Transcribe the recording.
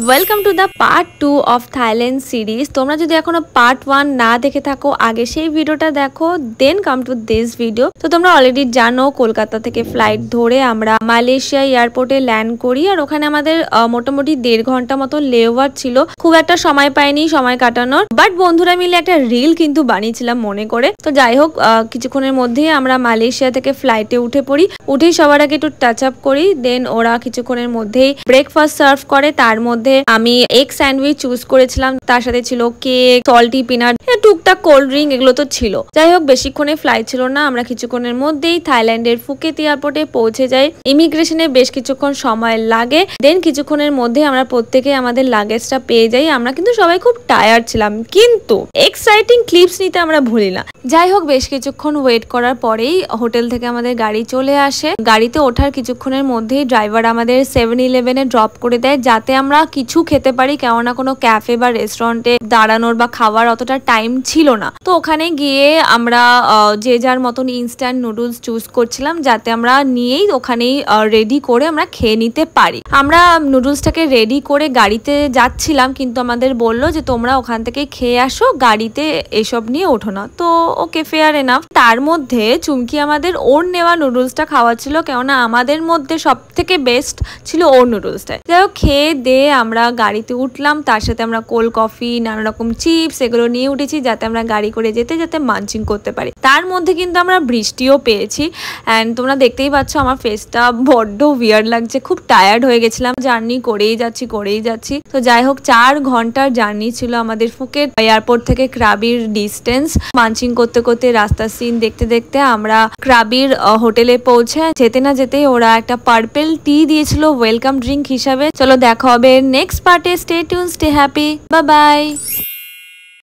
Welcome to the part 2 of Thailand series. তোমরা যদি এখনো পার্ট 1 না দেখে থাকো আগে সেই ভিডিওটা দেখো, দেন কাম টু দিস ভিডিও। তো তোমরা অলরেডি জানো কলকাতা থেকে ফ্লাইট ধরে আমরা মালয়েশিয়া এয়ারপোর্টে ল্যান্ড করি, আর ওখানে আমাদের মোটামুটি 1.5 ঘন্টা মতো লেওভার ছিল। খুব একটা সময় পাইনি সময় কাটানোর, বাট বন্ধুরা মিলে একটা রিল কিন্তু বানিয়েছিলাম মনে করে। তো যাই হোক, কিছুক্ষণের মধ্যেই আমরা মালয়েশিয়া থেকে ফ্লাইটে উঠে পড়ি। উঠেই সবার আগে একটু টাচ আপ করি, দেন ওরা কিছুক্ষণের মধ্যেই ব্রেকফাস্ট সার্ভ করে। তার মধ্যে আমি এগ স্যান্ডউইচ চুজ করেছিলাম, তার সাথে ছিল কেক, সল্টি পিনাট, টুকটাক কোল্ড ড্রিঙ্ক, এগুলো তো ছিল। যাই হোক, বেশিক্ষণে ফ্লাইট ছিল না, আমরা কিছুক্ষণের মধ্যেই থাইল্যান্ডের ফুকেত এয়ারপোর্টে পৌঁছে যাই। ইমিগ্রেশনে বেশ কিছুক্ষণ সময় লাগে, দেন কিছুক্ষণের মধ্যে আমরা প্রত্যেকে আমাদের লাগেজটা পেয়ে যাই। আমরা কিন্তু সবাই খুব টায়ার্ড ছিলাম, কিন্তু এক্সাইটিং ক্লিপস নিতে আমরা ভুলি না। যাই হোক, বেশ কিছুক্ষণ ওয়েট করার পরেই হোটেল থেকে আমাদের গাড়ি চলে আসে। গাড়িতে ওঠার কিছুক্ষণের মধ্যেই ড্রাইভার আমাদের 7-Eleven-এ ড্রপ করে দেয়, যাতে আমরা কিছু খেতে পারি, কেননা কোনো ক্যাফে বা রেস্টুরেন্টে দাঁড়ানোর বা খাওয়ার অতটা টাইম ছিল না। তো ওখানে গিয়ে আমরা যে যার মতন ইনস্ট্যান্ট নুডলস চুজ করছিলাম, যাতে আমরা নিয়েই ওখানেই রেডি করে আমরা খেয়ে নিতে পারি। আমরা নুডলসটাকে রেডি করে গাড়িতে যাচ্ছিলাম, কিন্তু আমাদের বললো যে তোমরা ওখান থেকে খেয়ে আসো, গাড়িতে এসব নিয়ে ওঠো না। তো ওকে, ফেয়ার এনাফ। তার মধ্যে চুমকি আমাদের ওর নেওয়া নুডলসটা খাওয়াচ্ছিল, কেননা আমাদের মধ্যে সব থেকে বেস্ট ছিল ওর নুডলসটা। যাই হোক, খেয়ে দিয়ে আমরা গাড়িতে উঠলাম, তার সাথে আমরা কোল্ড কফি, নানা রকম চিপস এগুলো নিয়ে উঠেছি, যাতে আমরা গাড়ি করে যাতে মানচিং করতে পারি। তার মধ্যে কিন্তু আমরা বৃষ্টিও পেয়েছি, অ্যান্ড তোমরা দেখতেই পাচ্ছ আমার ফেসটা বড্ড উইয়ার্ড লাগছে, খুব টায়ার্ড হয়ে গেছিলাম। জার্নি করেই যাচ্ছি। তো যাই হোক, 4 ঘন্টার জার্নি ছিল আমাদের ফুকেট এয়ারপোর্ট থেকে ক্রাবির ডিস্টেন্স। মানচিং করতে করতে রাস্তার সিন দেখতে দেখতে আমরা ক্রাবির হোটেলে পৌঁছে যেতে না যেতেই ওরা একটা পার্পেল টি দিয়েছিল ওয়েলকাম ড্রিঙ্ক হিসাবে। চলো দেখা হবে নেক্সট পার্টে। Stay tune, stay happy, bye bye.